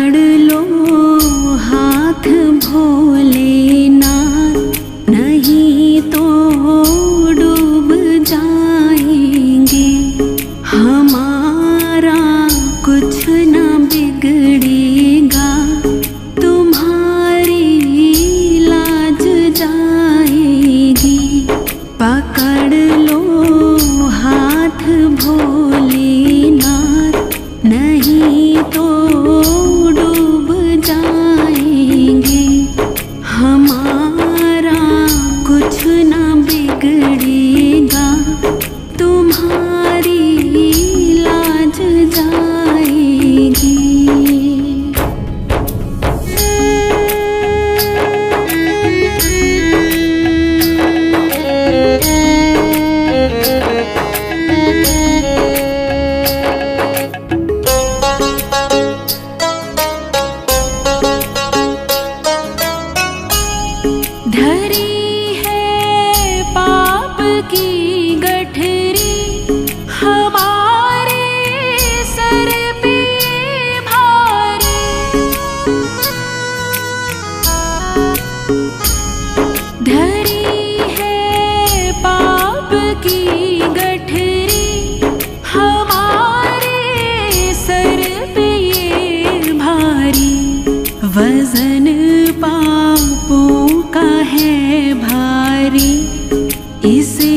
पकड़ लो हाथ भोलेनाथ, नहीं तो डूब जाएंगे। हमारा कुछ न बिगड़ेगा, तुम्हारी लाज जाएगी। पकड़ लो हाथ भोलेनाथ, नहीं तो डूब जाएंगे। हमारा कुछ न बिगड़ेगा, तुम्हारी लाज जाएगी। धरी है पाप की गठरी, हमारे सर पे भारी। धरी है पाप की गठरी, हमारे सर पे ये भारी। वजन पापों का है भारी, इसे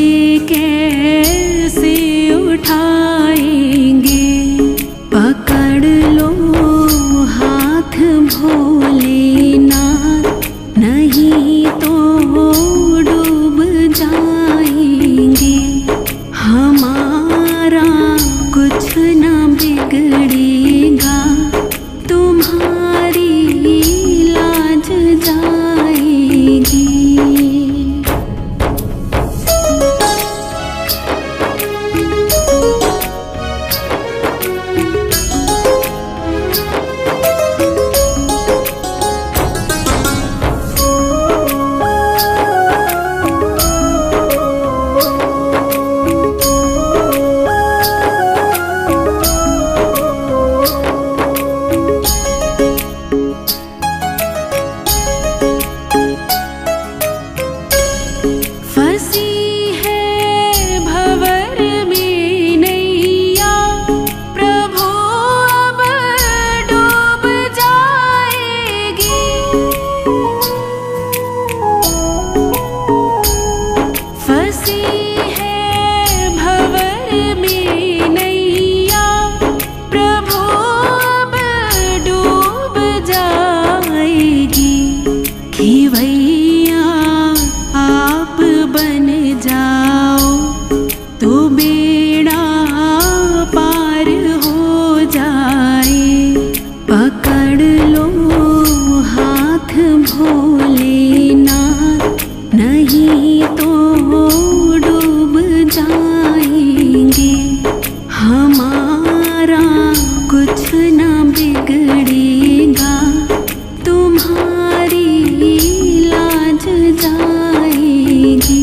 कैसे उठाएंगे। पकड़ लो हाथ भोलेनाथ, नहीं तो डूब जाएंगे। हमारा कुछ न बिगड़ेगा, तुम्हारी लाज जाएगी। फंसी है भंवर में नैया, प्रभु अब डूब जाएगी। फंसी है भंवर में नैया, प्रभु अब डूब जाएगी। खिवैया आप बन जाओ तो बेड़ा पार हो जाए। पकड़ लो हाथ भोलेनाथ, नहीं तो डूब जाएंगे। हमारा कुछ न बिगड़ेगा, तुम्हारी लाज जाएगी।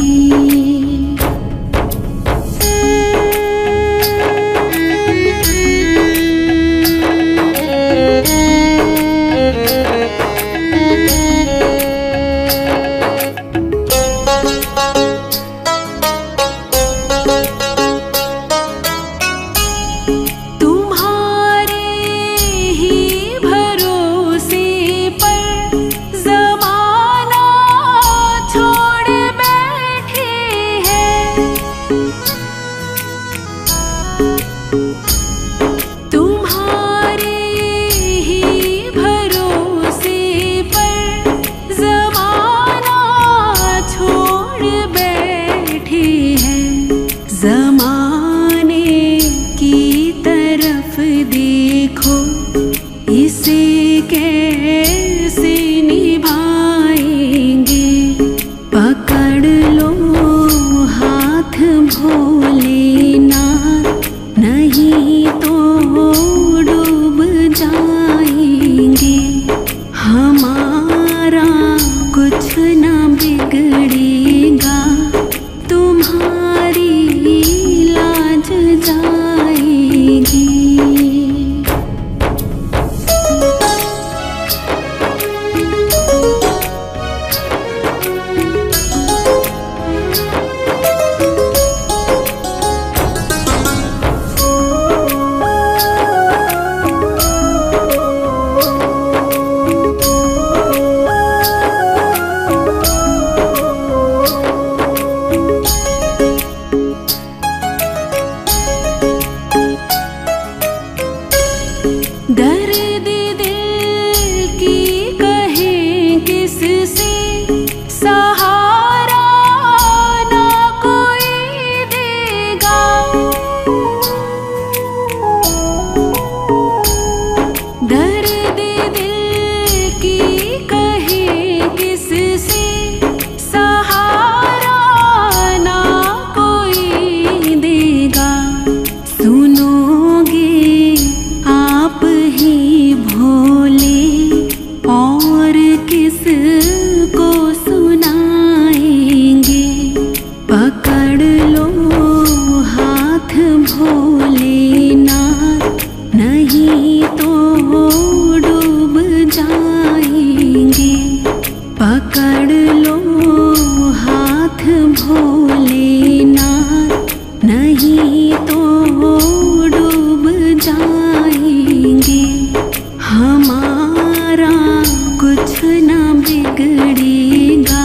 मोरा कुछ ना बिगड़ेगा,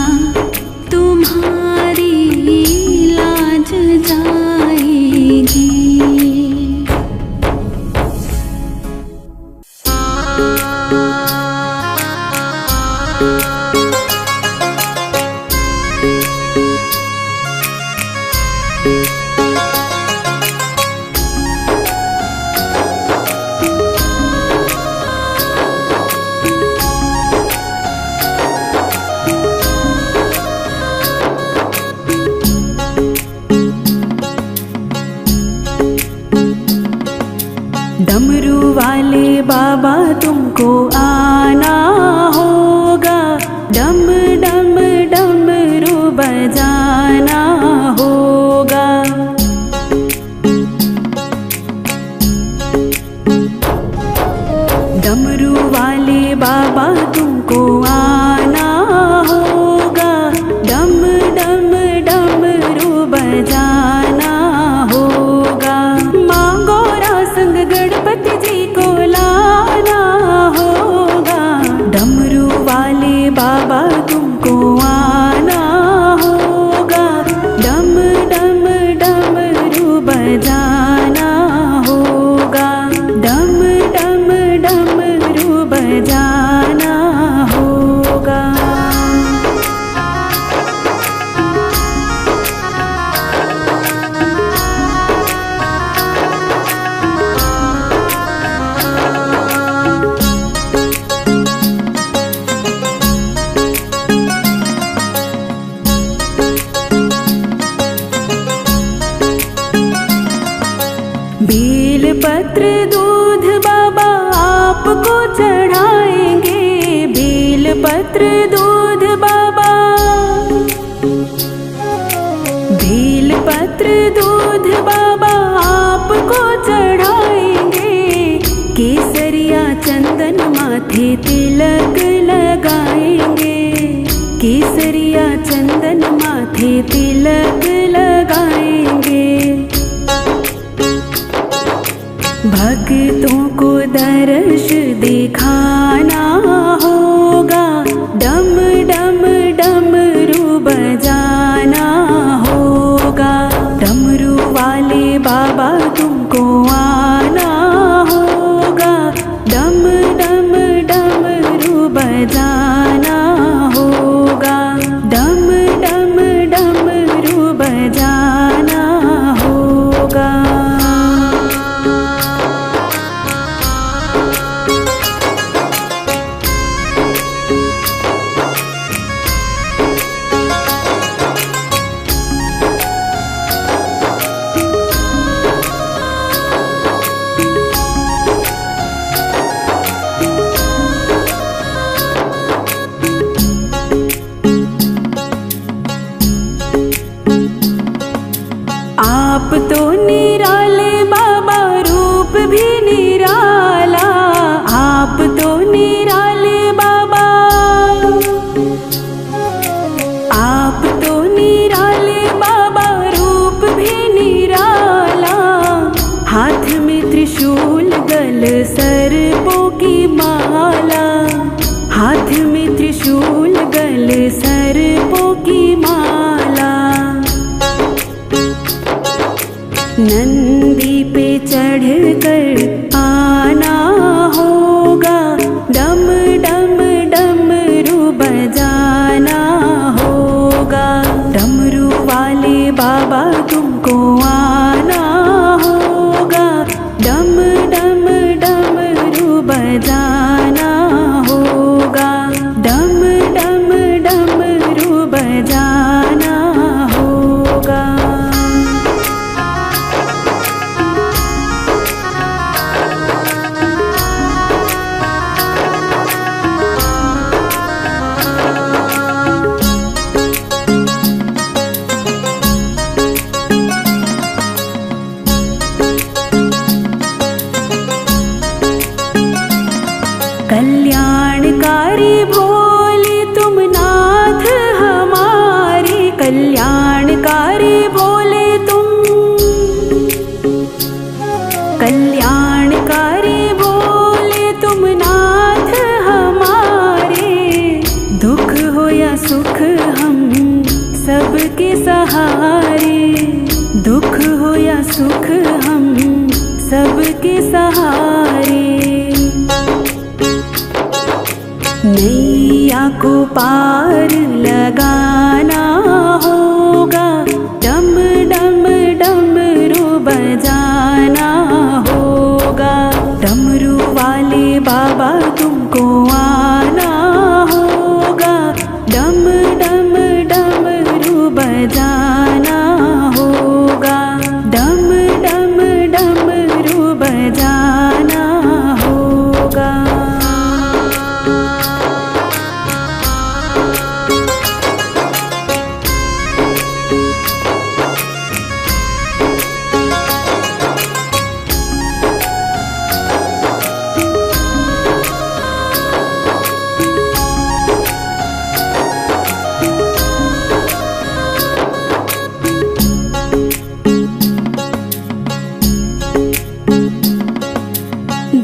तुम्हारी लाज जाएगी। डमरू वाले बाबा तुमको आना होगा, डम डम डमरू बजाना होगा। डमरू वाले बाबा तुमको आना होगा, डम डम डमरू बजाना होगा। मांगो संग गणपति जी को लाना होगा, डमरू वाले बाबा तुमको आना होगा, डम डम डमरू बजाना होगा, डम डम डमरू बजाना होगा। बेल पत्र दूध बाबा आपको चढ़ाएंगे, बेल पत्र दूध बाबा, बेल पत्र दूध बाबा आपको चढ़ाएंगे। केसरिया चंदन माथे तिलक लगाएंगे, केसरिया चंदन माथे तिलक लगाएंगे। भक्तों को दर्श दिखाना होगा, डम डम डमरू बजाना होगा। डमरू वाले बाबा तुमको आना होगा, डम डम डमरू बजाना होगा, डम डम डमरू बजाना होगा। आप तो निराले बाबा, रूप भी निराला, आप तो निराले बाबा, आप तो निराले बाबा, रूप भी निराला। हाथ में त्रिशूल गल सर्पों की माला, हाथ में त्रिशूल गल सर्पों की माला। नैया को पार लगाना होगा, डम डम डमरू बजाना होगा। डमरू वाले बाबा तुमको आना होगा, डम डम डमरू बजाना होगा, डम डम डमरू बजाना होगा।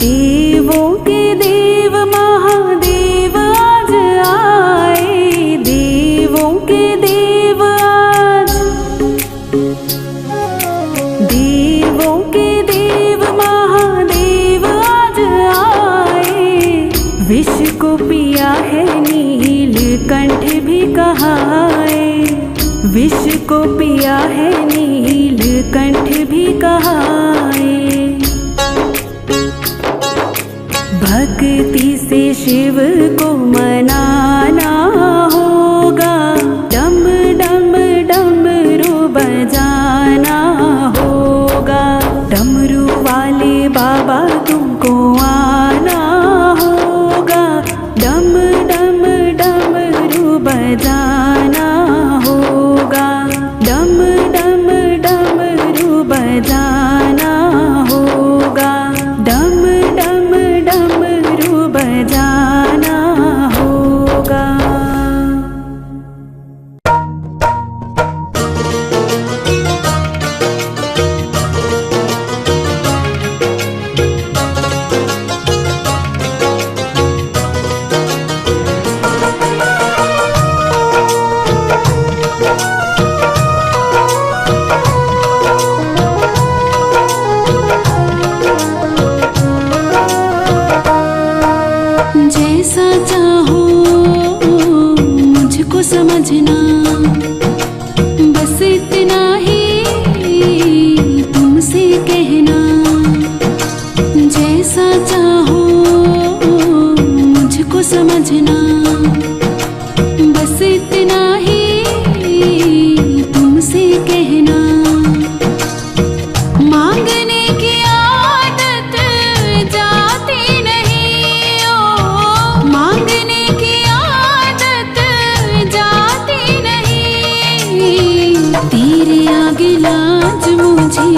देवों के देव महादेव आज आए, देवों के देव आज, देवों के देव महादेव आज आए। विष को पिया है नीलकंठ भी कहाए, विष को पिया है नीलकंठ भी कहाए। भक्ति से शिव को मनाना होगा, डम डम डमरू बजाना होगा। डमरू वाले बाबा तुमको आना होगा, डम डम डमरू बजाना होगा, डम डम डमरू बजाना होगा, डम डम डमरू बजाना होगा। जैसा चाहो मुझको समझना, बस इतना ही तुमसे कहना। जैसा चाहो मुझको समझना, बस इतना ही तुमसे कहना। मांगने की आदत जाती नहीं, ओ मांगने की आदत जाती नहीं। तेरे आगे लाज मुझे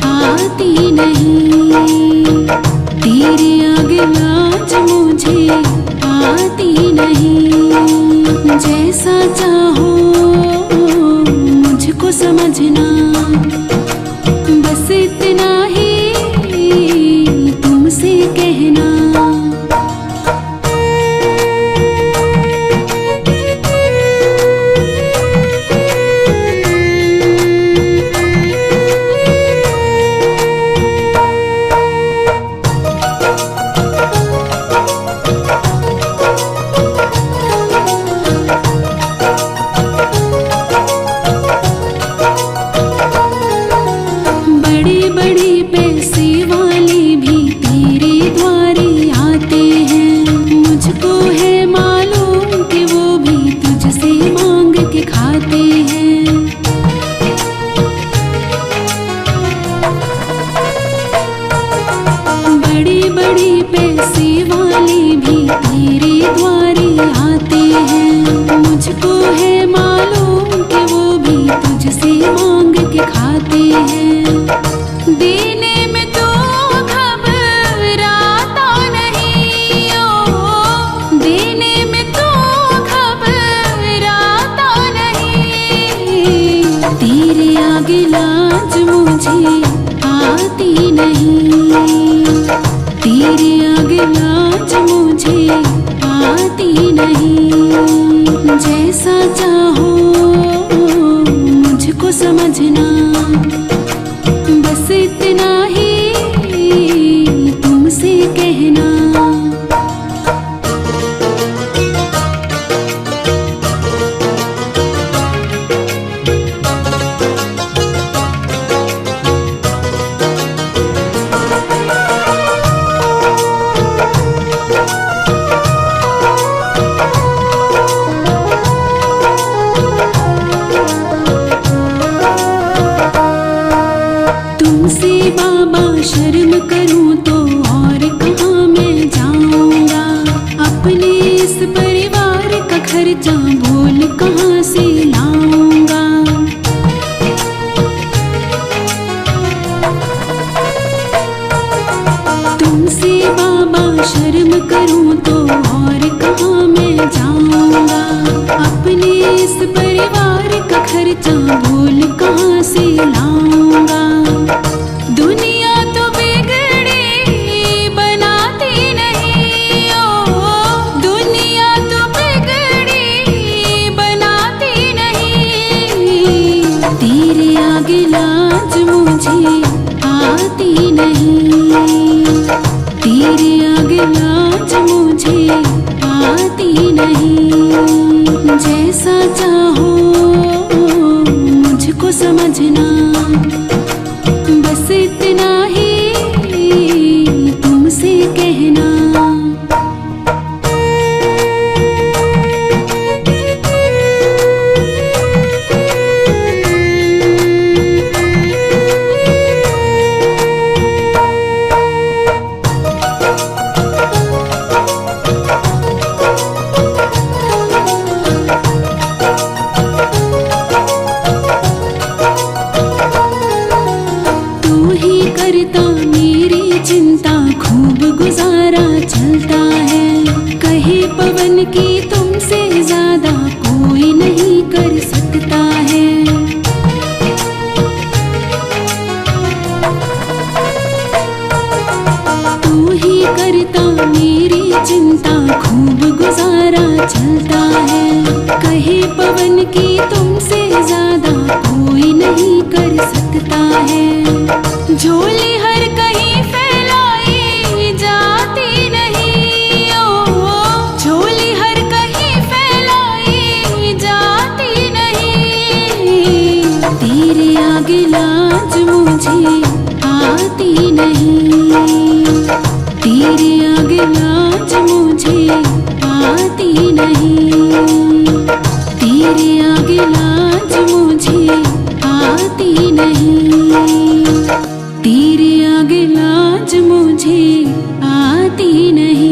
आती नहीं, तेरे आगे लाज मुझे आती नहीं। जैसा चाहो मुझको समझना, बस इतना ही तुमसे कहना। बड़े बड़े पैसे वाले भी तेरे द्वारे आते हैं, मुझको है मालूम कि वो भी तुझसे मांग के खाते हैं। बड़े बड़े पैसे वाले भी तेरे द्वारे आते हैं, मुझको है मालूम कि वो भी तुझसे मांग के खाते हैं। देने में तो घबराता नहीं, ओ देने में तो घबराता नहीं। तेरे आगे लाज मुझे आती नहीं, तेरे आगे लाज मुझे आती नहीं। जैसा चाहो मुझको समझना, बस इतना ही तुमसे कहना। शर्म करूं तो और कहाँ मैं जाऊंगा। अपने इस परिवार का खर्चा बोल कहाँ से लाऊंगा। तुमसे बाबा शर्म करूं तो और कहाँ मैं जाऊंगा। अपने इस परिवार का खर्चा बोल कहाँ से लाऊंगा। दुनिया तो बिगड़ी बनाती नहीं, ओ दुनिया तो बिगड़ी बनाती नहीं। तेरे आगे लाज मुझे आती नहीं, तेरे आगे लाज मुझे आती नहीं। जैसा चाहो मुझको समझना, बस इतना ही तुमसे कहना। करता मेरी चिंता खूब गुजारा चलता है। कहे पवन की तुमसे ज्यादा कोई नहीं कर सकता है। तू ही करता मेरी चिंता खूब गुजारा चलता है। कहे पवन की तुमसे ज्यादा कोई नहीं कर सकता है। झोली हर कहीं फैलाई जाती नहीं, ओ झोली हर कहीं फैलाई जाती नहीं। तेरे आगे लाज मुझे आती नहीं, तेरे आगे लाज मुझे आती नहीं। तेरे आगे लाज मुझे आती नहीं, तेरे आगे लाज मुझे आती नहीं।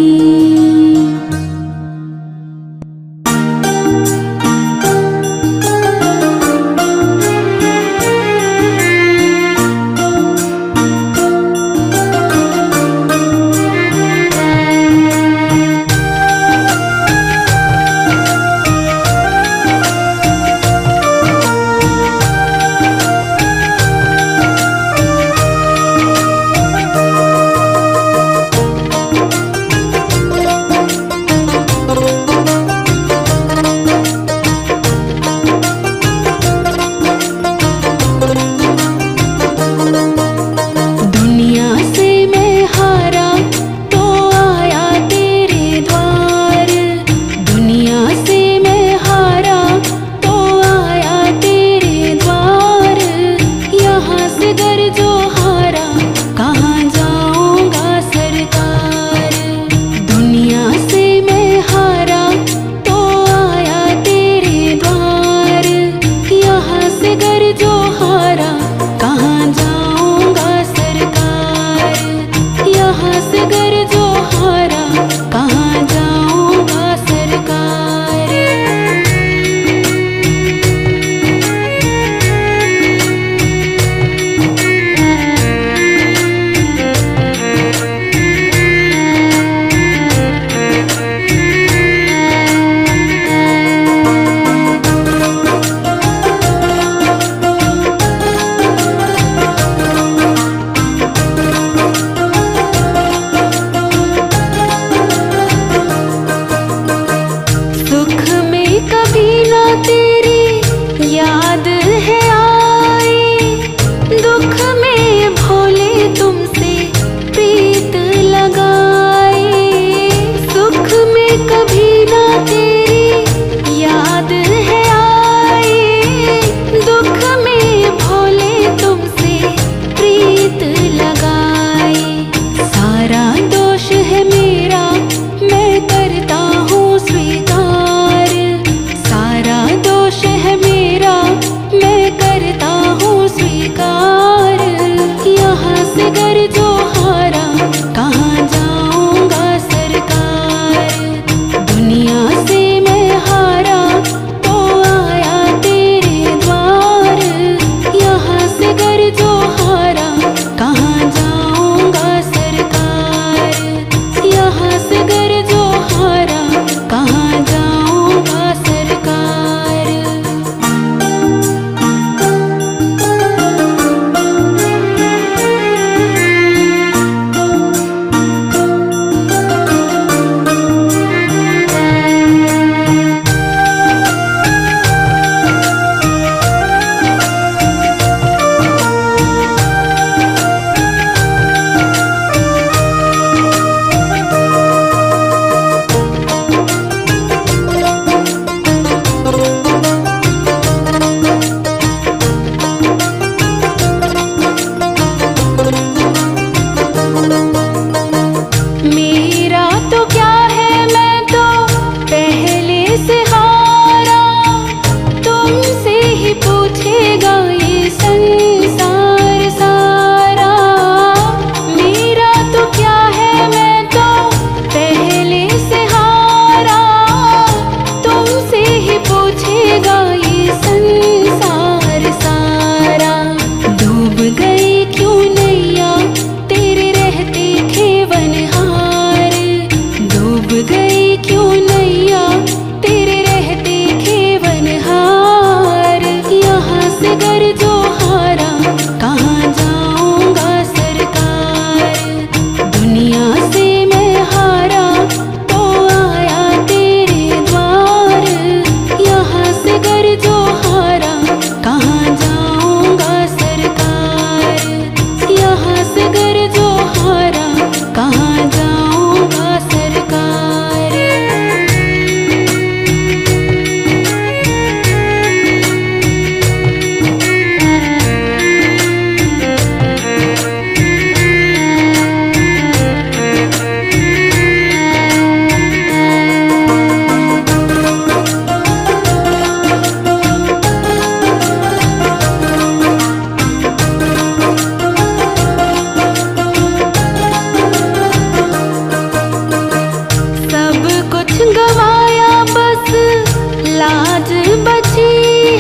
चली क्यों नैया तेरे रहते खेवनहार। यहाँ से गर जो हारा कहाँ जाऊंगा सरकार। दुनिया से मैं हारा तो आया तेरे द्वार। यहाँ से गर जो हारा कहाँ जाऊंगा सरकार। यहाँ से गर जो हारा कहाँ जाऊंगा सरकार। सब कुछ गवाया बस लाज बची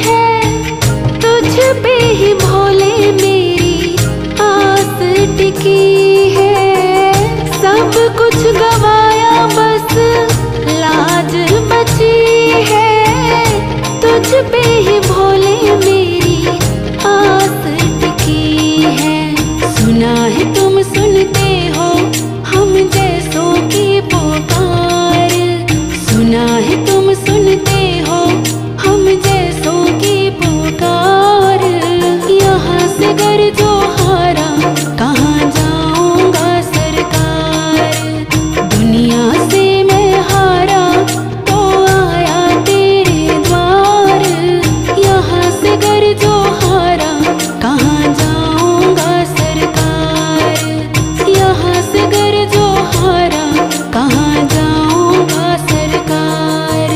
है। तुझ पे ही भोले मेरी आस टिकी है। सब कुछ गवाया बस लाज बची है। तुझ पे ही भोले मेरी आस टिकी है। सुना है तुम सुनते हो हम जैसों की पुकार। सुना है तुम सुनते हो हम जैसों की पुकार। यहाँ से गर जो हारा कहाँ जाऊंगा सरकार। दुनिया से मैं हारा तो आया तेरे द्वार। यहाँ से गर जो हारा कहाँ जाऊंगा सरकार। यहाँ से गर जो हारा कहाँ जाऊंगा सरकार।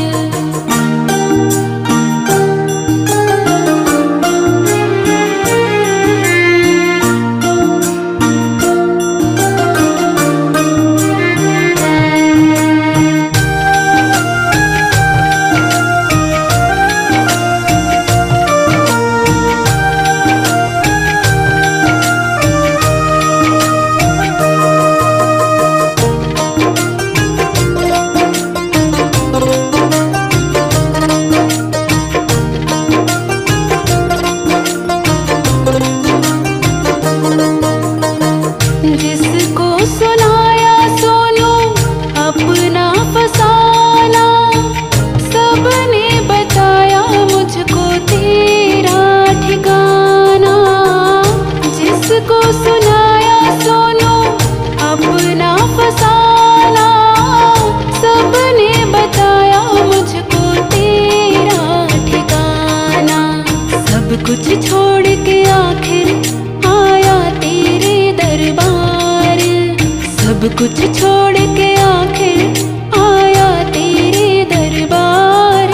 जिसको सुनाया सोनू अपना फसाना। सबने बताया मुझको तेरा ठिकाना। जिसको सुनाया सोनू अपना फसाना। सबने बताया मुझको तेरा ठिकाना। सब कुछ छोड़ के आखिर आया तेरे दरबार। सब कुछ छोड़ के आखिर आया तेरे दरबार।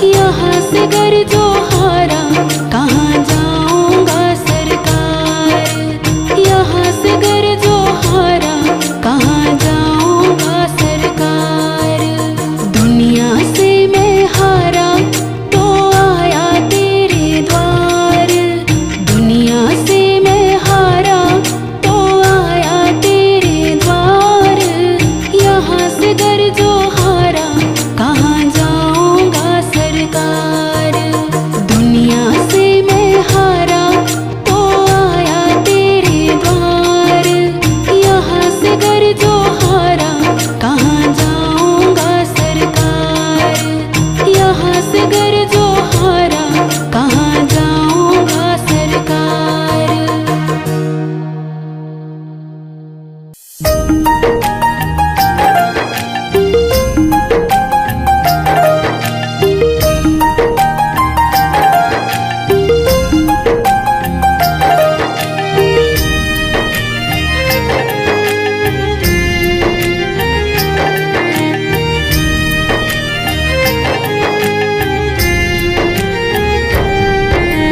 यहाँ से गर जो हारा कहाँ जाऊंगा सरकार। यहाँ से गर जो हारा कहाँ जाऊंगा सरकार। दुनिया से मैं हारा तो आया तेरे द्वार। दुनिया से मैं हारा तो आया तेरे द्वार। यहाँ से गर जो हारा कहाँ जाऊंगा सरकार। दुनिया से मैं हारा तो आया तेरे द्वार। यहाँ से गर जो हारा कहाँ जाऊंगा सरकार। यहाँ से गर जो हारा कहाँ जाऊंगा सरकार।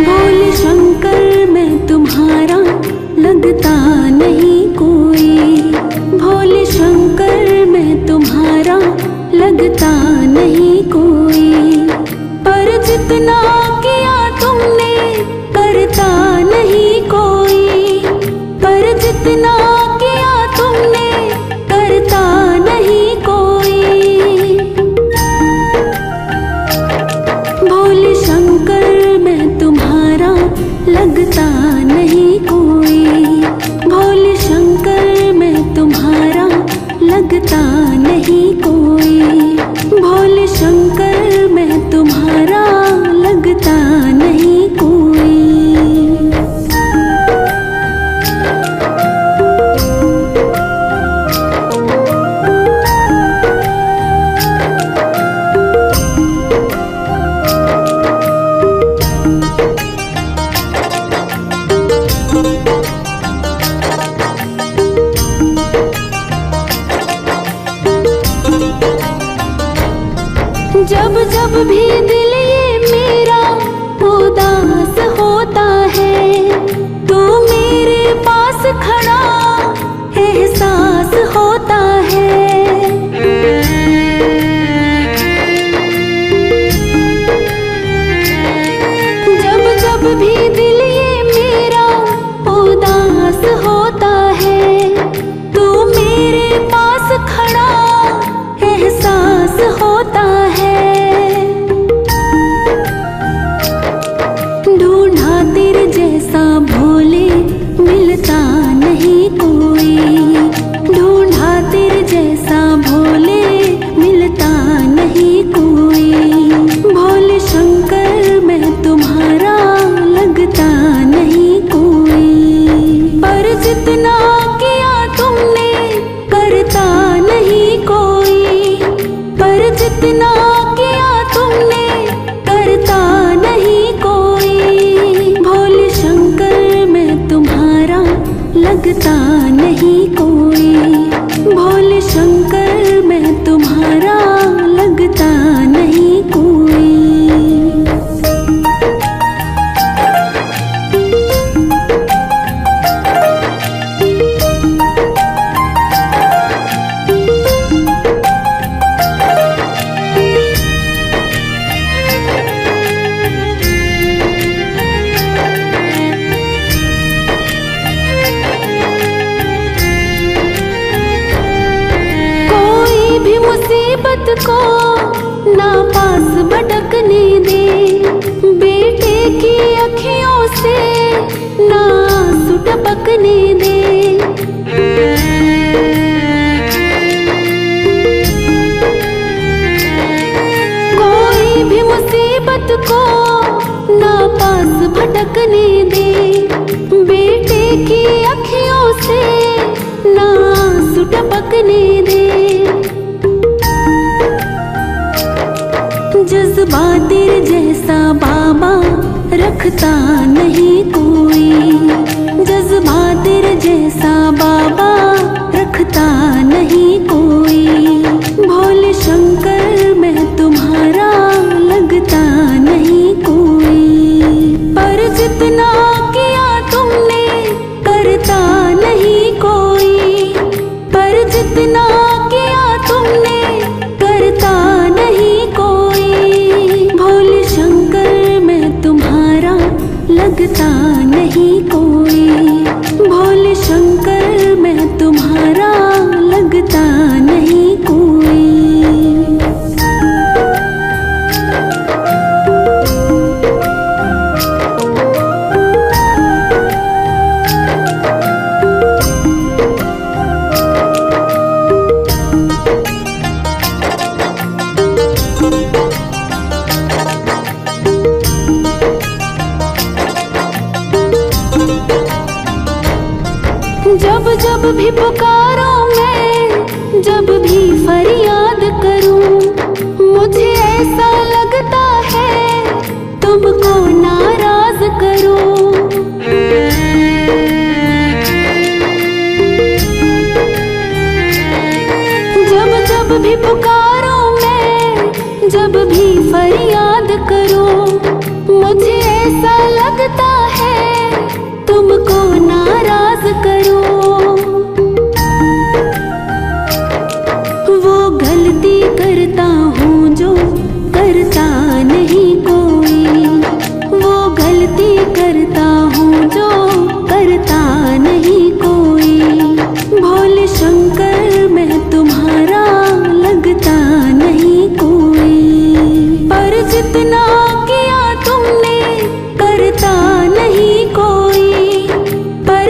भोले शंकर मैं तुम्हारा लगता नहीं कोई। भोले शंकर मैं तुम्हारा लगता नहीं कोई। पर जितना किया तुमने करता नहीं कोई। पर जितना किया तुमने करता नहीं कोई। जब जब भी दिल ये मेरा उदास होता है, तो मेरे पास खड़ा एहसास होता है। जब जब भी दिल ये मेरा उदास होता है, तो मेरे पास खड़ा एहसास होता है। ढूंढा तेरे जैसा भोले मिलता नहीं कोई, ढूंढा तेरे जैसा भोले मिलता नहीं कोई। भोले शंकर मैं तुम्हारा लगता नहीं कोई, पर जितना किया तुमने करता नहीं कोई, पर जितना किया तुमने करता नहीं कोई। भोले शंकर मैं तुम्हारा लगता नहीं कोई, भोले शंकर मैं तुम्हारा लगता नहीं कोई। भी मुसीबत को ना पास भटकने दे, बेटे की अखियों से ना आंसू टपकने दे। कोई भी मुसीबत को ना पास भटकने दे, बेटे की अखियों से ना आंसू टपकने दे। जज्बा तेरे जैसा बाबा रखता नहीं कोई, जज्बा तेरे जैसा बाबा रखता नहीं कोई। भोले शंकर मैं तुम्हारा लगता नहीं कोई, पर जितना किया तुमने करता नहीं कोई, पर जितना किया तुमने करता नहीं कोई। भोले शंकर मैं तुम्हारा लगता नहीं कोई, भोले शंकर मैं तुम्हारा लगता नहीं कोई। जब जब भी पुकारो मैं, जब भी फरियाद करूं, मुझे ऐसा लगता है तुमको नाराज करूं। जब जब भी पुकारो मैं, जब भी फरियाद करूं, मुझे ऐसा लगता है तुमको नाराज करूं। वो गलती करता हूँ जो करता नहीं कोई, वो गलती करता हूँ जो करता नहीं कोई। भोले शंकर मैं तुम्हारा लगता नहीं कोई, पर जितना किया तुमने करता नहीं कोई, पर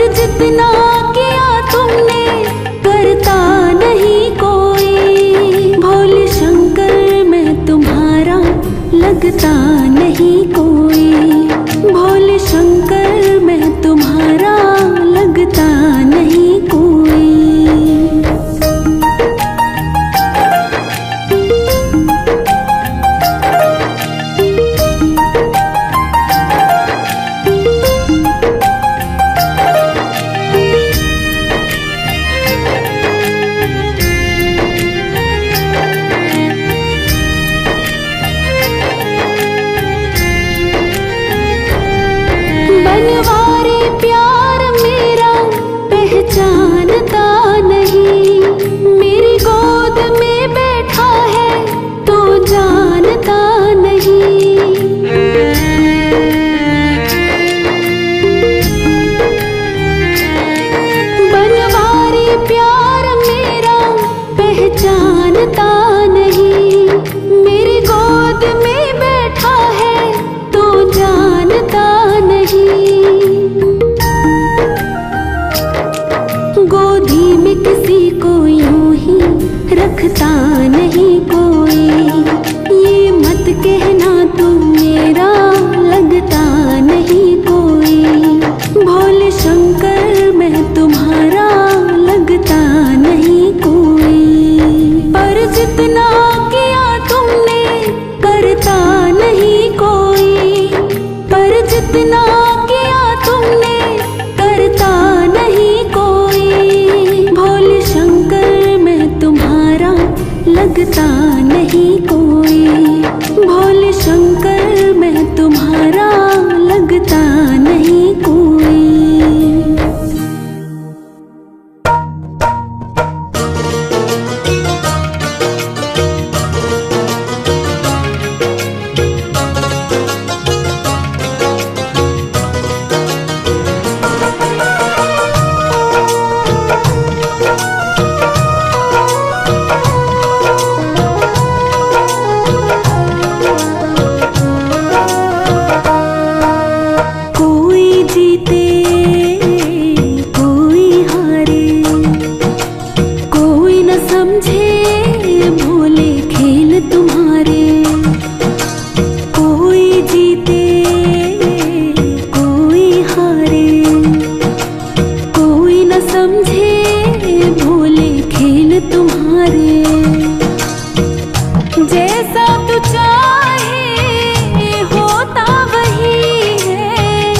जैसा तू चाहे होता वही है,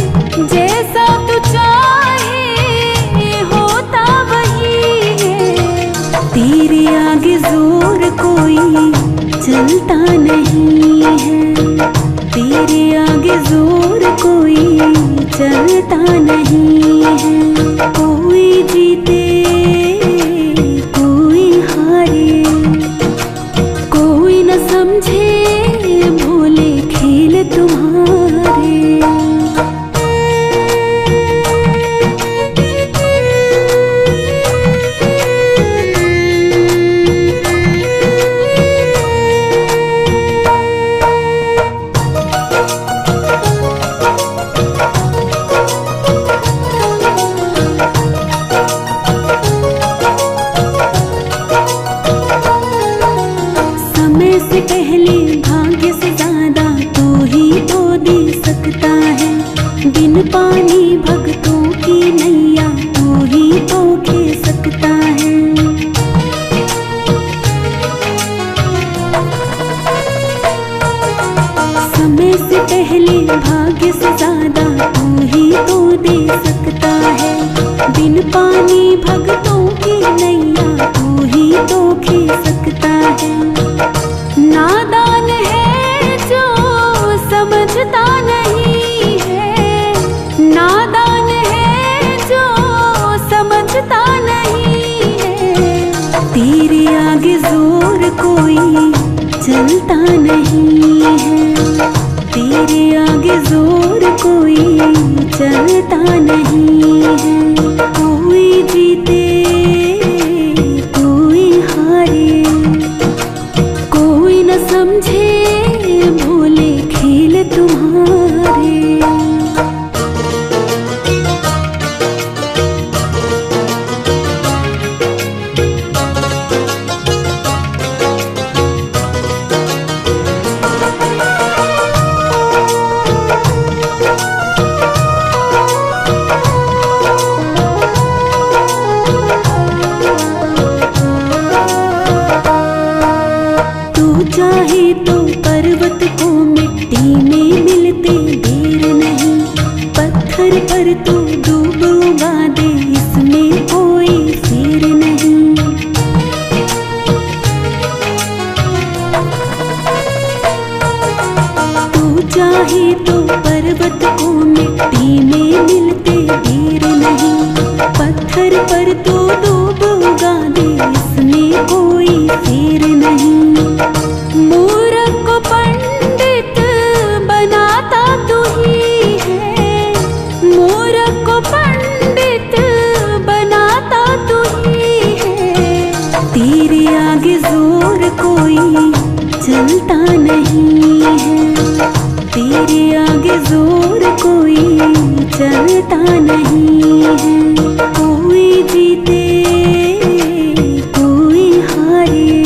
जैसा तू चाहे होता वही है। तेरे आगे जोर कोई चलता नहीं है, तेरे आगे जोर कोई चलता नहीं है। कोई जीते कोई हारे, कोई न समझे भोले खेल तुम्हारे। समय से पहले भाग्य से ज्यादा तू ही तो दे सकता है। बिन पानी भक्तों की नैया तू ही तो खे सकता है। समय से पहले भाग्य से ज्यादा तू ही तो दे सकता है। बिन पानी भक्तों की नैया तू ही तो खे सकता है। नादान है जो समझता नहीं है, नादान है जो समझता नहीं है। तेरे आगे जोर कोई चलता नहीं है, तेरे आगे जोर कोई चलता नहीं है। कोई जीते कोई हारे, कोई न समझे भोले खेल तुम्हारे। चाहे तो पर्वत को मिट्टी में मिलते देर नहीं, पत्थर पर तो डूब उगा दे इसमें कोई फेर नहीं। तू चाहे तो पर्वत को मिट्टी में मिलते देर नहीं, पत्थर पर तो डूब उगा दे इसमें कोई फेर नहीं। मूर्ख को पंडित बनाता तू ही है, मूर्ख को पंडित बनाता तू ही है। तेरे आगे जोर कोई चलता नहीं है, तेरे आगे जोर कोई चलता नहीं है। कोई जीते कोई हारे,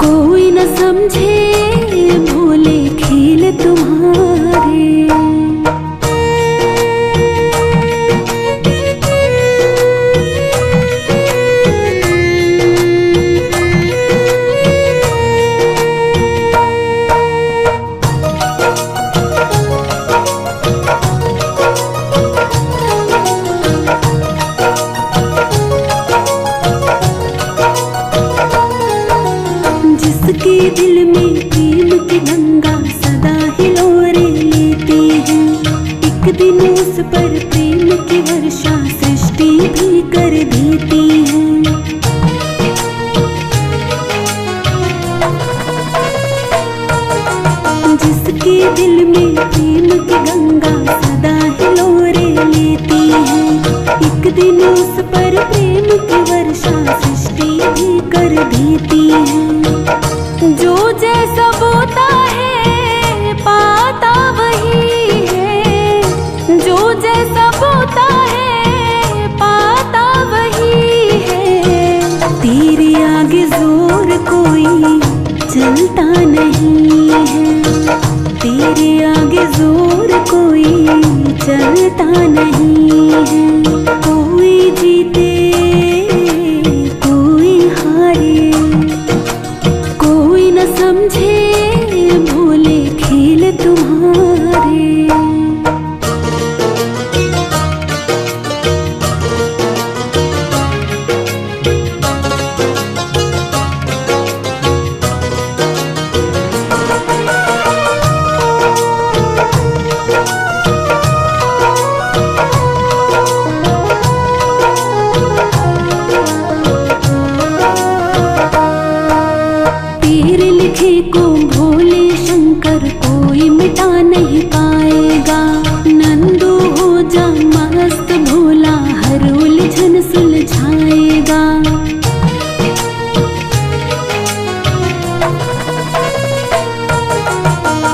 कोई न समझे भोले खेल तुम्हारे। जिसके दिल में प्रेम की गंगा सदा हिलोरे लेती है, एक दिन उस पर प्रेम की वर्षा सृष्टि भी कर देती है। जिसके दिल में प्रेम की गंगा सदा हिलोरे लेती है, एक दिन उस पर प्रेम की वर्षा सृष्टि भी कर देती है। जो जैसा बोता है पाता वही है, जो जैसा बोता है पाता वही है। तेरे आगे जोर कोई चलता नहीं है, तेरे आगे जोर कोई चलता नहीं है। कोई जीते कोई हारे, कोई न समझे भोले खेल तुम्हारे। लिखे को भोले शंकर कोई मिटा नहीं पाएगा। नंदू हो जा मस्त भोला हर उलझन सुलझाएगा।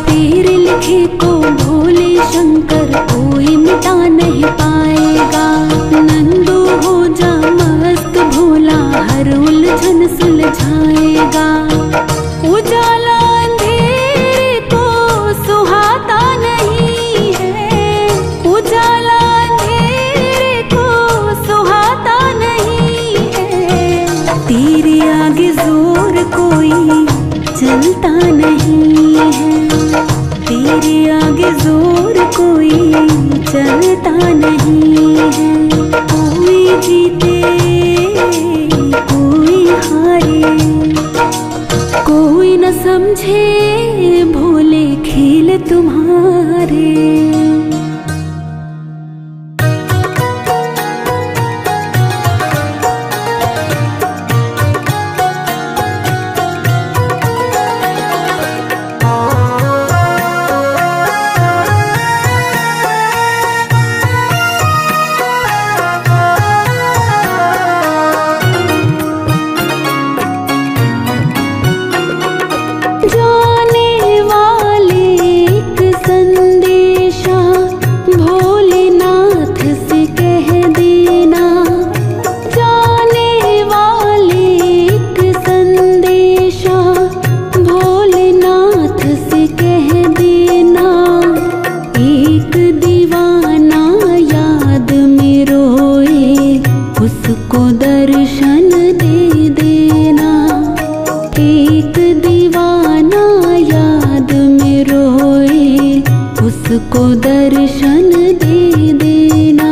तेरे लिखे को भोले शंकर कोई मिटा नहीं पाएगा। नंदू हो जा मस्त भोला हर उलझन सुलझाएगा। उजाला अंधेरे को सुहाता नहीं है। उजाला अंधेरे को सुहाता नहीं है। तेरे आगे जोर कोई चलता नहीं है। तेरे आगे जोर कोई चलता नहीं है। कोई जीते कोई हारे, कोई न समझे भोले खेल तुम्हारे। उसको दर्शन दे देना। एक दीवाना याद में रोए उसको दर्शन दे देना।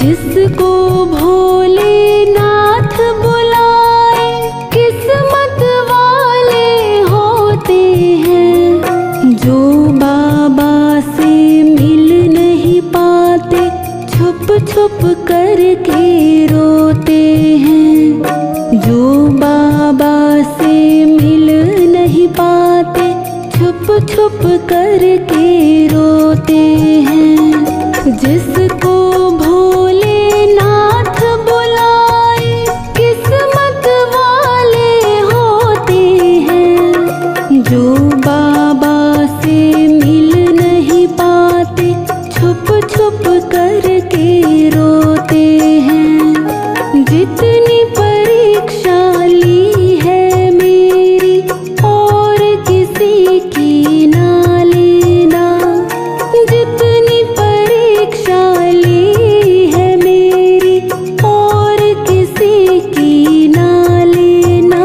जिसको भोलेनाथ बुलाए किस्मत वाले होते हैं। जो बाबा से मिल नहीं पाते छुप छुप करके रोते हैं। जो बाबा से मिल नहीं पाते छुप छुप करके रोते हैं। जिसको भोलेनाथ बुलाए किस्मत वाले होते हैं। जो बाबा से मिल नहीं पाते छुप छुप करके रोते हैं। जितनी परीक्षा ली है मेरी और किसी की ना लेना। जितनी परीक्षा ली है मेरी और किसी की ना लेना।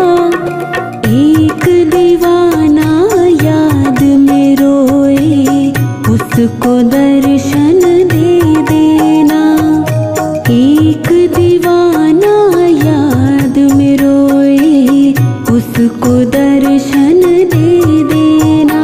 एक दीवाना याद में रोए उसको दर्शन दे देना। एक दीवाना याद में रोए उसको दर्शन दे देना।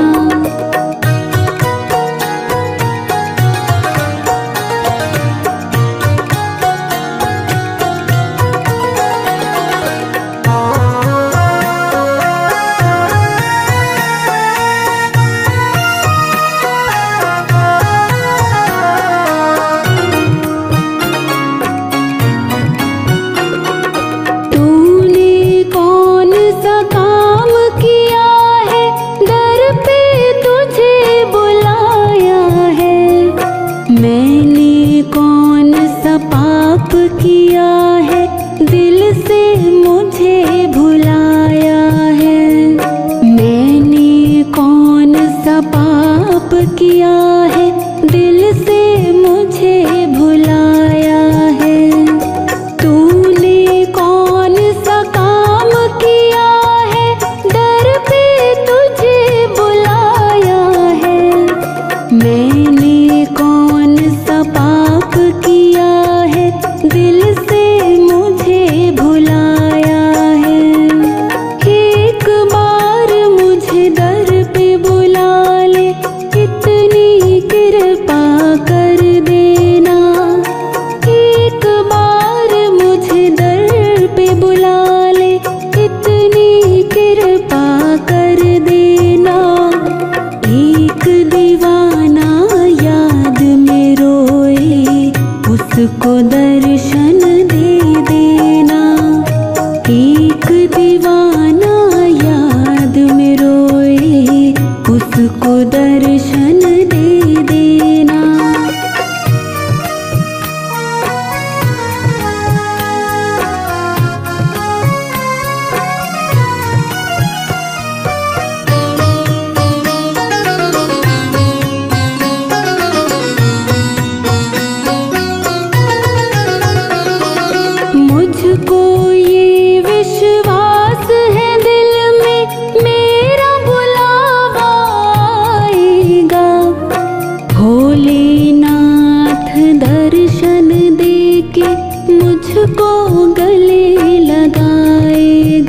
तूने कौन सा काम किया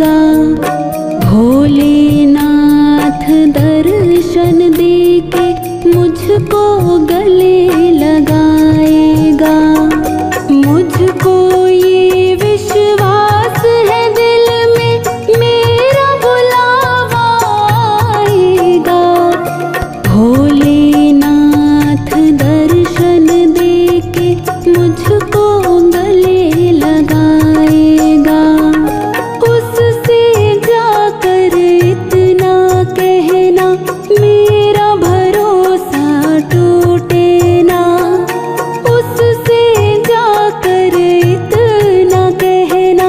आएगा। भोलेनाथ दर्शन देके मुझको गले लगाएगा। मुझको ये विश्वास है दिल में मेरा बुलावा आएगा। भोलेनाथ दर्शन देके मुझको गले लगाएगा। उससे जाकर इतना कहना मेरा भरोसा टूटे ना। उससे जाकर इतना कहना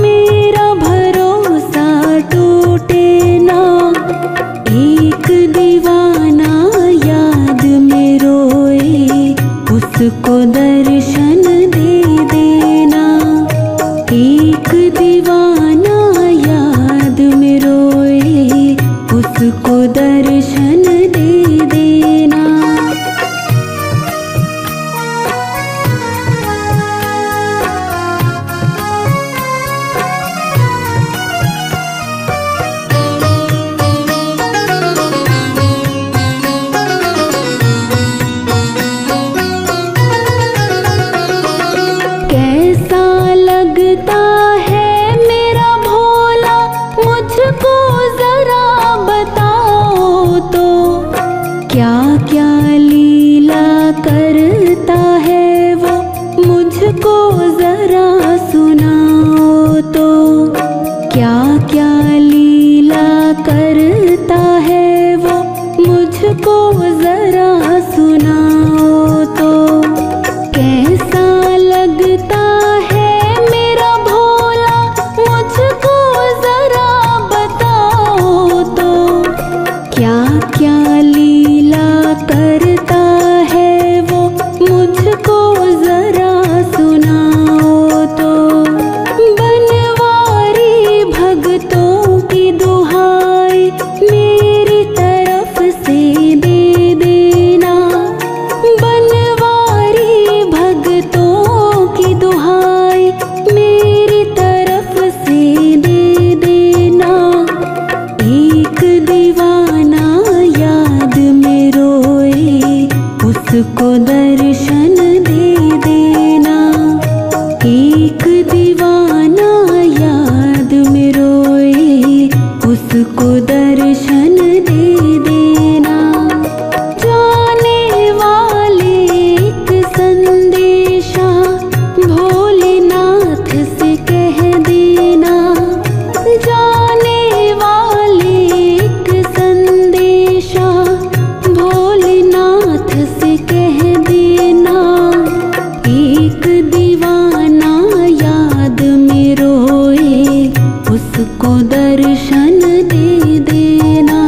मेरा भरोसा टूटे ना। एक दीवाना याद में रोए उसको दर्शन दे देना। एक दीवाना याद में रोए उसको दर्शन दे देना। कैसा लगता है मेरा भोला मुझको जरा बताओ तो। क्या क्या लीला करता है वो मुझको जरा सुनाओ तो। क्या क्या लीला करता है वो मुझको जरा सुनाओ तो। कैसा लगता है मेरा भोला मुझको जरा बताओ तो। क्या क्या लीला करता है वो मुझको जरा सुनाओ तो। बनवारी भक्तों की दुहाई मेरी तरफ से दे देना। बनवारी भक्तों की दुहाई मेरी तरफ से दे देना। एक दीवाना याद में रोए उसको दर्शन दे देना। एक दीवाना याद में रोए उसको दर्शन दे देना। जाने वाले एक संदेशा भोलेनाथ से कह देना। जाने वाले एक संदेशा भोलेनाथ से कह देना। एक दीवाना याद में रोए उसको दर्शन दे देना।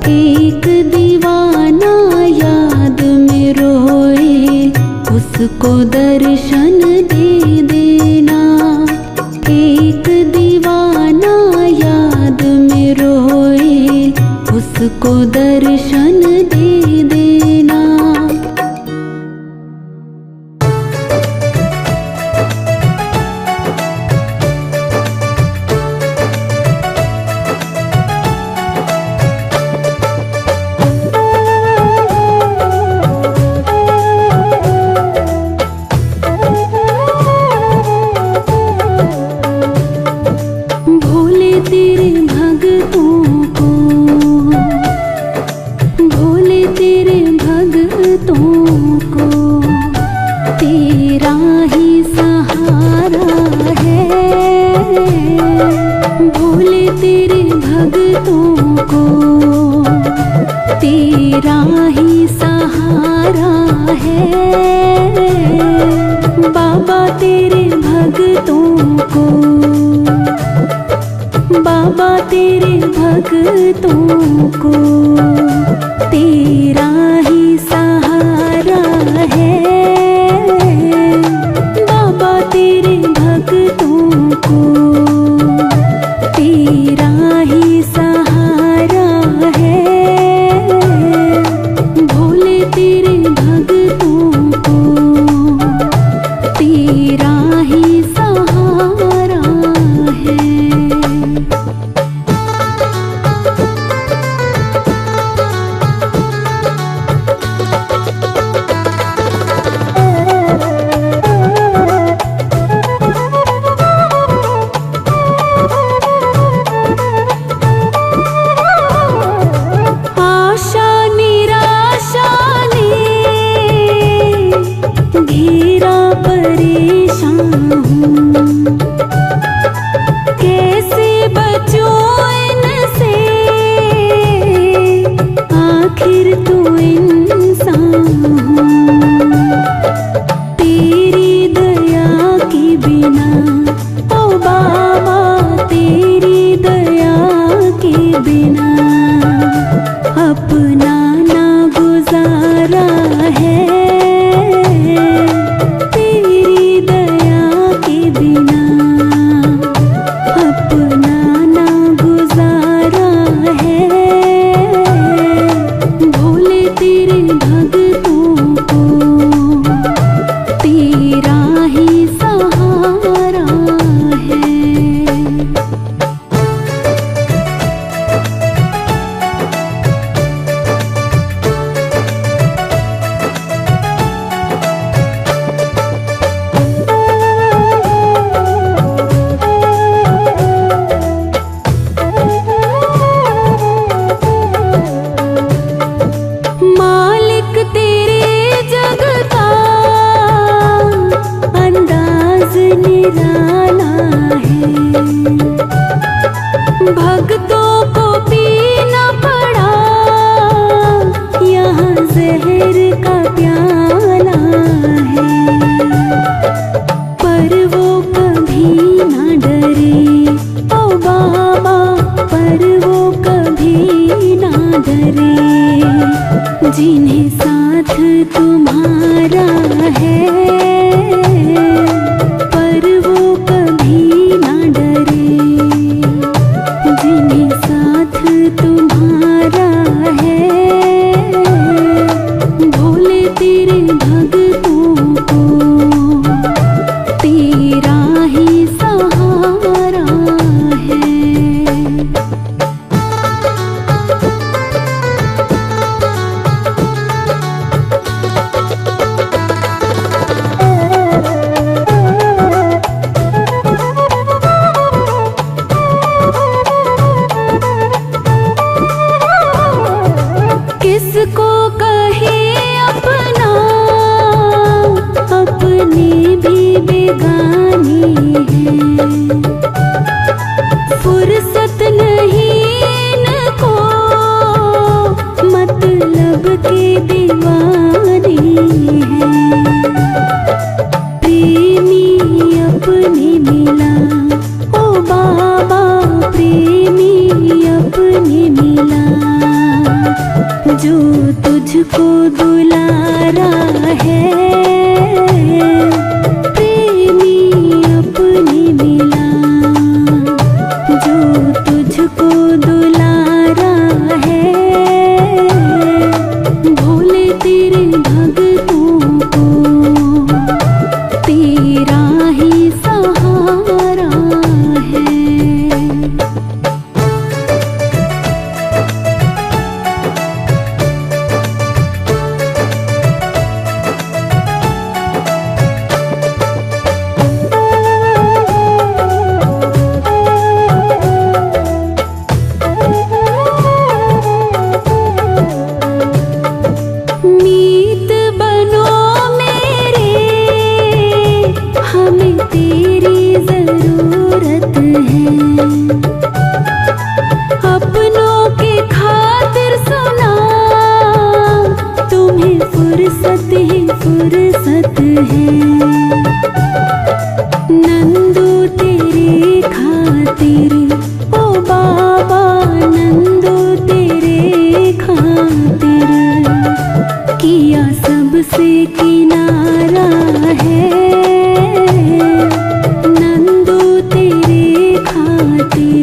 एक दीवाना याद में रोए उसको दर्शन दे देना। एक दीवाना याद में रोए उसको दर्शन दे देना। भोले तेरे भक्तों को, भोले तेरे भक्तों को तेरा ही सहारा है। भोले तेरे भक्तों को तेरा ही सहारा है। बाबा तेरे भक्तों को, बाबा तेरे भक्तों को तेरा ही सहारा है। बाबा तेरे भक्तों को तेरा ही सहारा है। भोले तेरे भक्तों को तेरा ही सहारा है। बिना अपना ना गुजारा है, तेरी दया के बिना अपना ना गुजारा है। भोले तेरे भक्तों को तेरा ही सहारा है। मालिक तेरे जग का अंदाज निराला है, भक्तों को पीना पड़ा यहाँ जहर का प्याला है। पर वो कभी ना डरे ओ बाबा, पर वो कभी ना डरे, जिन्हें साथ तुम्हारा है। पर वो कभी ना डरे, जिन्हें साथ तुम्हारा है। भोले तेरे भक्तों को तेरा ही सहारा है। किसको कहे अपना, अपने भी बेगानी है। फुर्सत नहीं इनको, मतलब के दीवाने हैं। प्रेमी अपने मिला ओ बाबा, प्रेमी अपने मिला, जो तुझको दुलारा है। प्रेमी अपने मिला, जो तुझको दुलारा है। भोले तेरे भक्तों को तेरा ही सहारा है। मीत बनो मेरे, हमें तेरी जरूरत है। अपनों के खातिर सुना, तुम्हें फुर्सत ही फुर्सत है। नंदू तेरे खातिर ओ बाबा, नंदू तेरे खातिर किया सबसे किनारा है। नंदू तेरे खातिर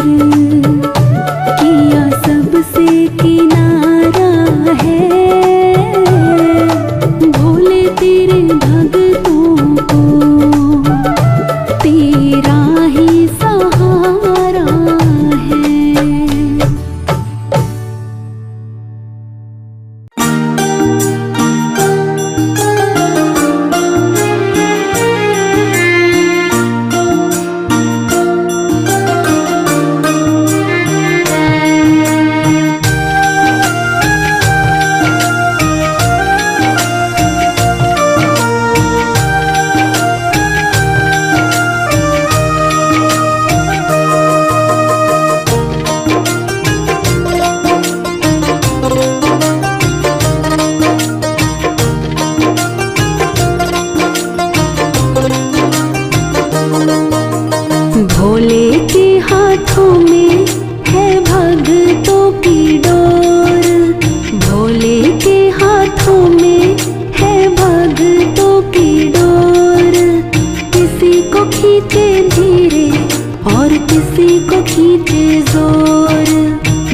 को खींचे जोर।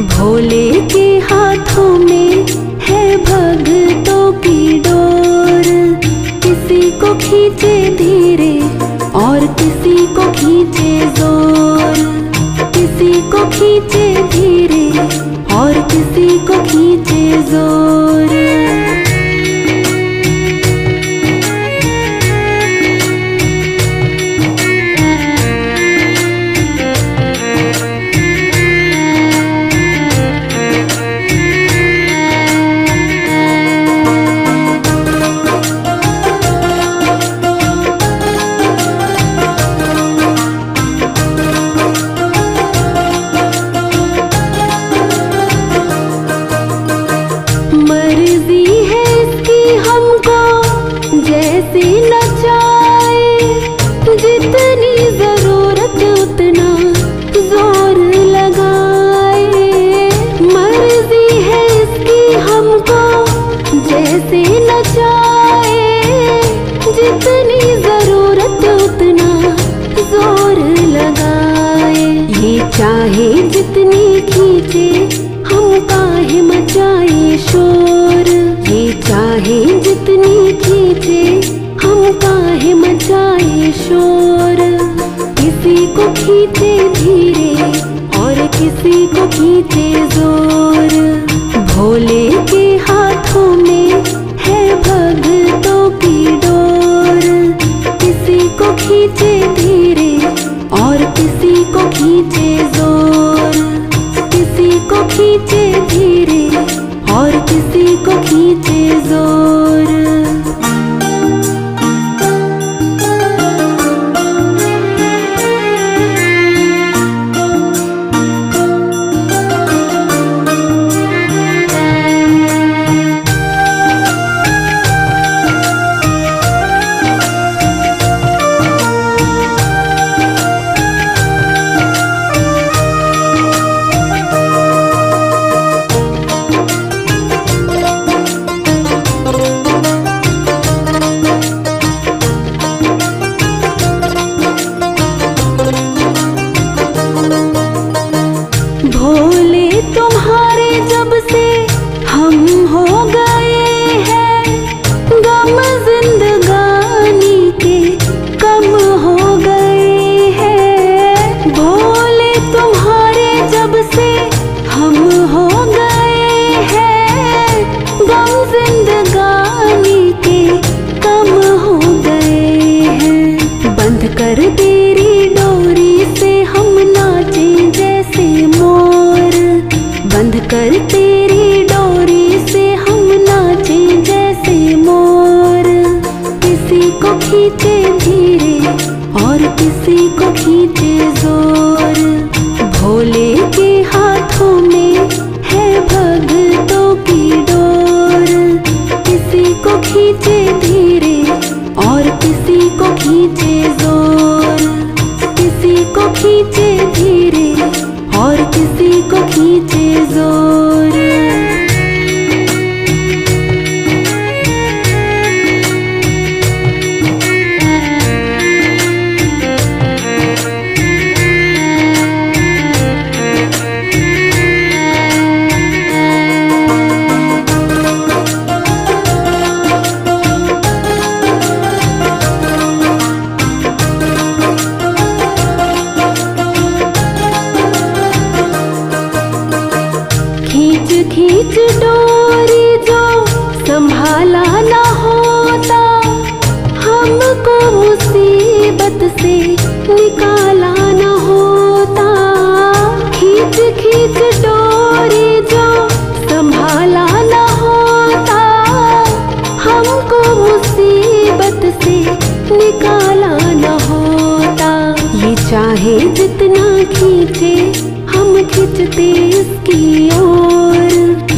भोले के हाथों में है भक्तों की डोर। किसी को खींचे धीरे और किसी को खींचे जोर। किसी को खींचे धीरे और किसी को खींचे जोर। मर्जी है इसकी हमको जैसे नचाए, जितनी जरूरत उतना जोर लगाए। मर्जी है इसकी हमको जैसे नचाए, जितनी जरूरत उतना जोर लगाए। ये चाहे जितनी खींचे हम काहे मचाए शोर। ये चाहे जितनी खींचे हम काहे मचाए शोर। किसी को खींचे धीरे और किसी को खींचे जोर। भोले के हाथों में है भक्तों की डोर। किसी को खींचे धीरे और किसी को खींचे जोर। किसी को खींचे धीरे और किसी को खींचे जोर। भोले तुम्हारे जब से हम हो गए हैं, गम जिंदगानी के कम हो गए हैं। भोले तुम्हारे जब से हम हो गए हैं, गम जिंदगानी के कम हो गए हैं। बंद कर तेरी डोरी से हम नाचे जैसे मोर। बंद कर तेरी डोरी से हम नाचे जैसे मोर। किसी को खींचे धीरे और किसी को खींचे जोर। भोले के हाथों में है भक्तों की डोर। किसी को खींचे धीरे और किसी को खींचे जोर। किसी को खींचे धीरे और किसी को खींचे जोर। खींच डोरी जो संभाला ना होता, हमको मुसीबत से निकाला ना होता। खींच खींच डोरी जो संभाला ना होता, हमको मुसीबत से निकाला ना होता। ये चाहे जितना खींचे हम खींचते इसकी ओर।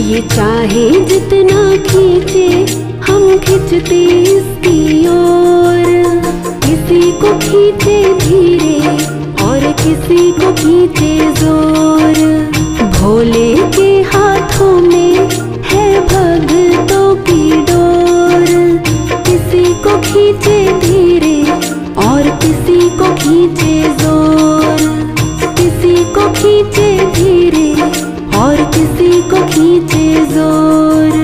ये चाहे जितना खींचे हम खींचते इसकी ओर। किसी को खींचे धीरे और किसी को खींचे जोर। भोले के हाथों में है भक्तों की डोर। किसी को खींचे धीरे और किसी को खींचे जोर। किसी को खींचे धीरे और किसी को खींचे जोर।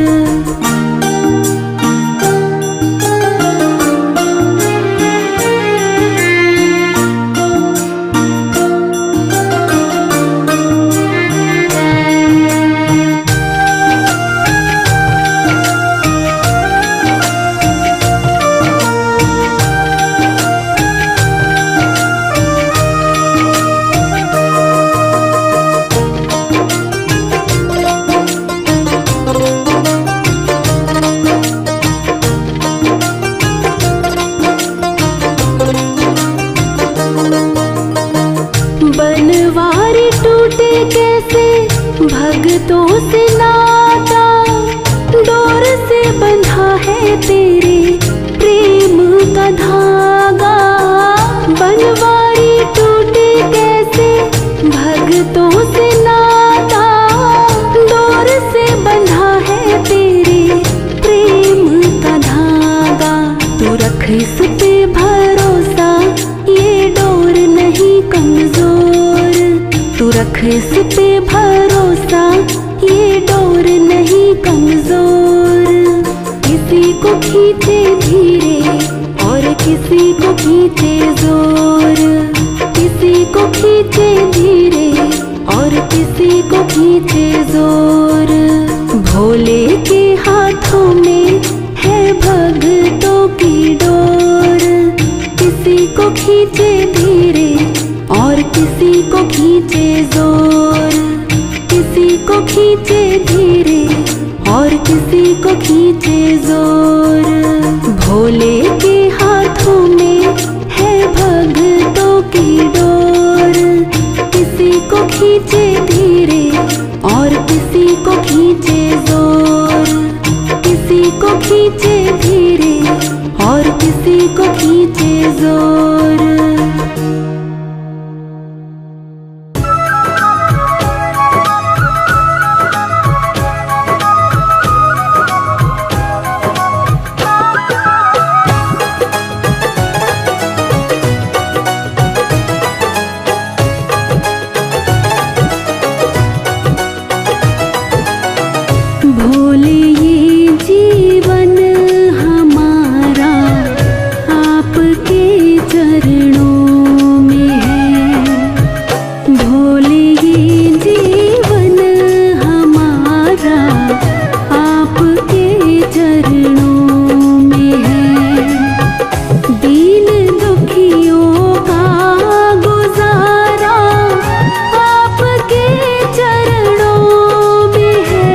बनवारी टूटे कैसे भक्तों से नाता, डोर से बंधा है तेरे प्रेम का धागा। बनवारी टूटे कैसे भक्तों से नाता, डोर से बंधा है तेरे प्रेम का धागा। तू रख इस पे भरोसा, ये डोर नहीं कमजोर। तू रख इस पे भरोसा, ये डोर नहीं कमजोर। किसी को खींचे धीरे और किसी को खींचे जोर। किसी को खींचे धीरे और किसी को खींचे जोर। भोले के हाथों में है भक्तों की डोर। किसी को खींचे धीरे और किसी को खींचे जोर। किसी को खींचे धीरे और किसी को खींचे जोर। भोले के हाथों में है भक्तों की डोर। किसी को खींचे धीरे और किसी को खींचे जोर। किसी को खींचे धीरे और किसी को खींचे जोर। भोले ये जीवन हमारा आपके चरणों में है। भोले ये जीवन हमारा आपके चरणों में है। दीन दुखियों का गुजारा आपके चरणों में है।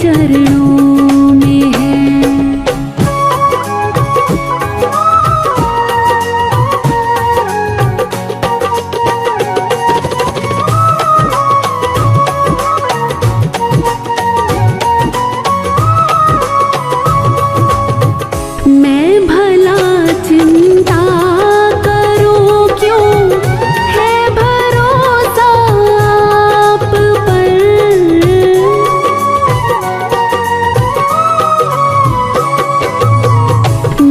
चरणों में है। मैं भला चिंता करूं क्यों, है भरोसा आप पर।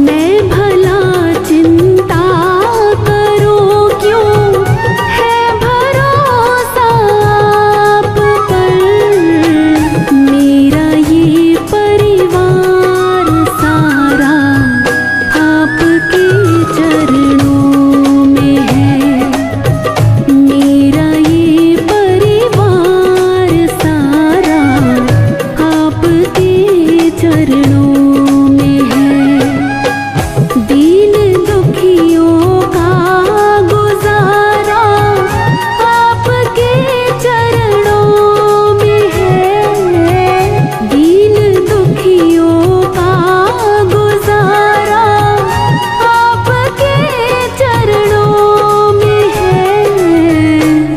मैं भला चिंता करूं क्यों, है भरोसा आप पर। मेरा ये परिवार सारा आपके चरणों में है। मेरा ये परिवार सारा आपके चरणों में है। दीन दुखियों का गुजारा आपके चरणों में है। दीन दुखियों का गुजारा आपके चरणों में है।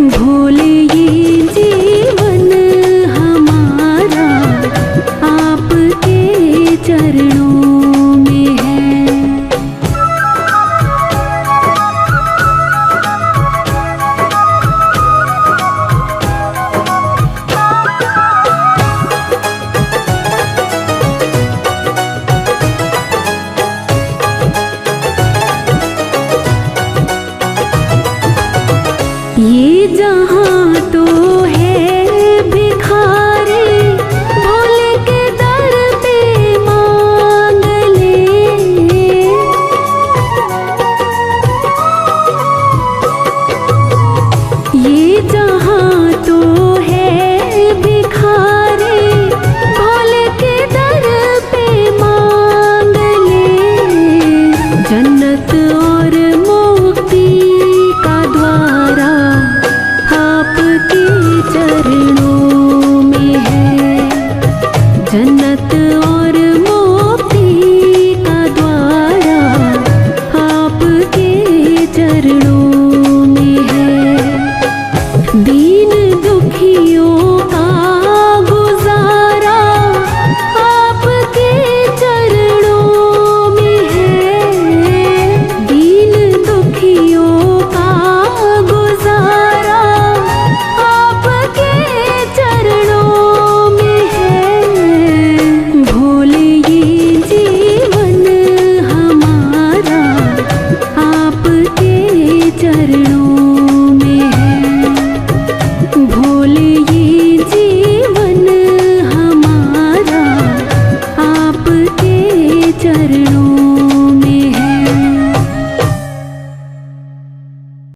भोले ये जीवन हमारा आपके चरणों में है। ये जहाँ तो है भिखारी, भोले के दर पे मांग ले। ये जहाँ तो है भिखारी, भोले के दर पे मांग ले। जन्नत और मुक्ति का द्वारा आपके चरणों में है। जन्नत